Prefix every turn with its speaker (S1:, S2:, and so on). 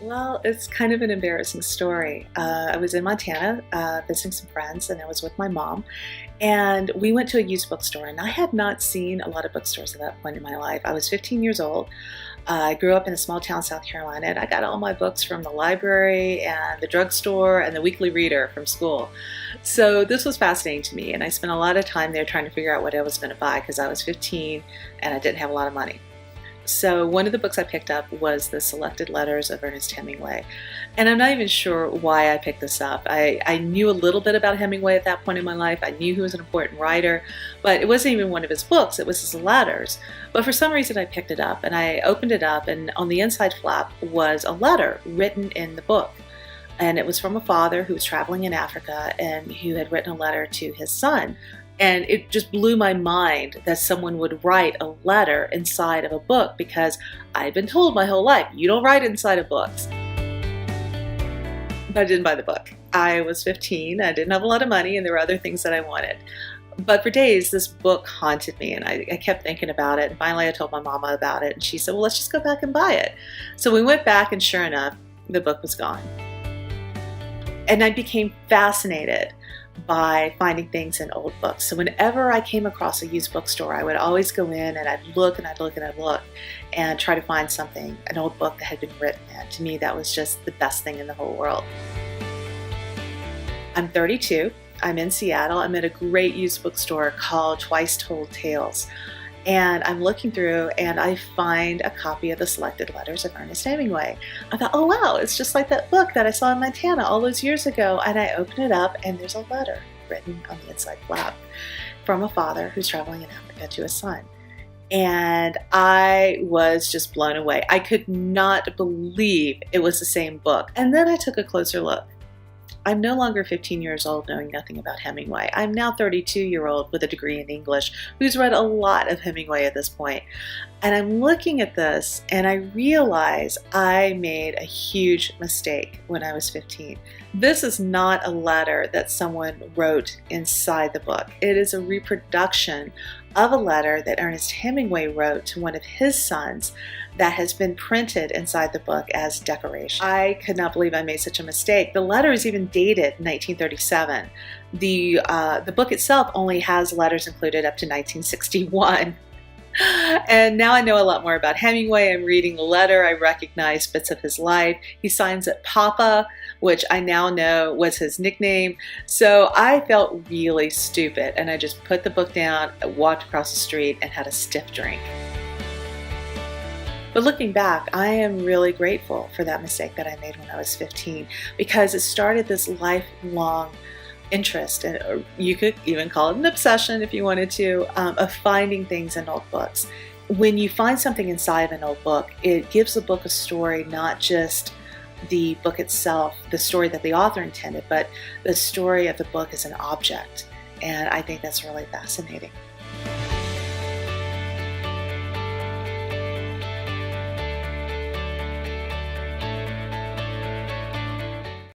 S1: Well, it's kind of an embarrassing story. I was in Montana visiting some friends, and I was with my mom. And we went to a used bookstore, and I had not seen a lot of bookstores at that point in my life. I was 15 years old. I grew up in a small town, South Carolina, and I got all my books from the library and the drugstore and the weekly reader from school. So this was fascinating to me, and I spent a lot of time there trying to figure out what I was going to buy because I was 15 and I didn't have a lot of money. So one of the books I picked up was the Selected Letters of Ernest Hemingway. And I'm not even sure why I picked this up. I knew a little bit about Hemingway at that point in my life. I knew he was an important writer, but it wasn't even one of his books. It was his letters. But for some reason I picked it up, and I opened it up, and on the inside flap was a letter written in the book. And it was from a father who was traveling in Africa and who had written a letter to his son. And it just blew my mind that someone would write a letter inside of a book, because I'd been told my whole life, you don't write inside of books. But I didn't buy the book. I was 15, I didn't have a lot of money, and there were other things that I wanted. But for days, this book haunted me, and I kept thinking about it. And finally, I told my mama about it, and she said, well, let's just go back and buy it. So we went back, and sure enough, the book was gone. And I became fascinated by finding things in old books. So whenever I came across a used bookstore, I would always go in and I'd look and I'd look and I'd look and try to find something, an old book that had been written in. To me, that was just the best thing in the whole world. I'm 32. I'm in Seattle. I'm at a great used bookstore called Twice Told Tales. And I'm looking through and I find a copy of the Selected Letters of Ernest Hemingway. I thought, oh wow, it's just like that book that I saw in Montana all those years ago. And I open it up and there's a letter written on the inside flap from a father who's traveling in Africa to his son. And I was just blown away. I could not believe it was the same book. And then I took a closer look. I'm no longer 15 years old knowing nothing about Hemingway. I'm now 32-year-old with a degree in English who's read a lot of Hemingway at this point. And I'm looking at this and I realize I made a huge mistake when I was 15. This is not a letter that someone wrote inside the book. It is a reproduction of a letter that Ernest Hemingway wrote to one of his sons that has been printed inside the book as decoration. I could not believe I made such a mistake. The letter is even dated 1937. The book itself only has letters included up to 1961. And now I know a lot more about Hemingway. I'm reading the letter. I recognize bits of his life. He signs it Papa, which I now know was his nickname. So I felt really stupid, and I just put the book down, walked across the street, and had a stiff drink. But looking back, I am really grateful for that mistake that I made when I was 15, because it started this lifelong interest, and you could even call it an obsession if you wanted to, of finding things in old books. When you find something inside of an old book, it gives the book a story, not just the book itself, the story that the author intended, but the story of the book as an object. And I think that's really fascinating.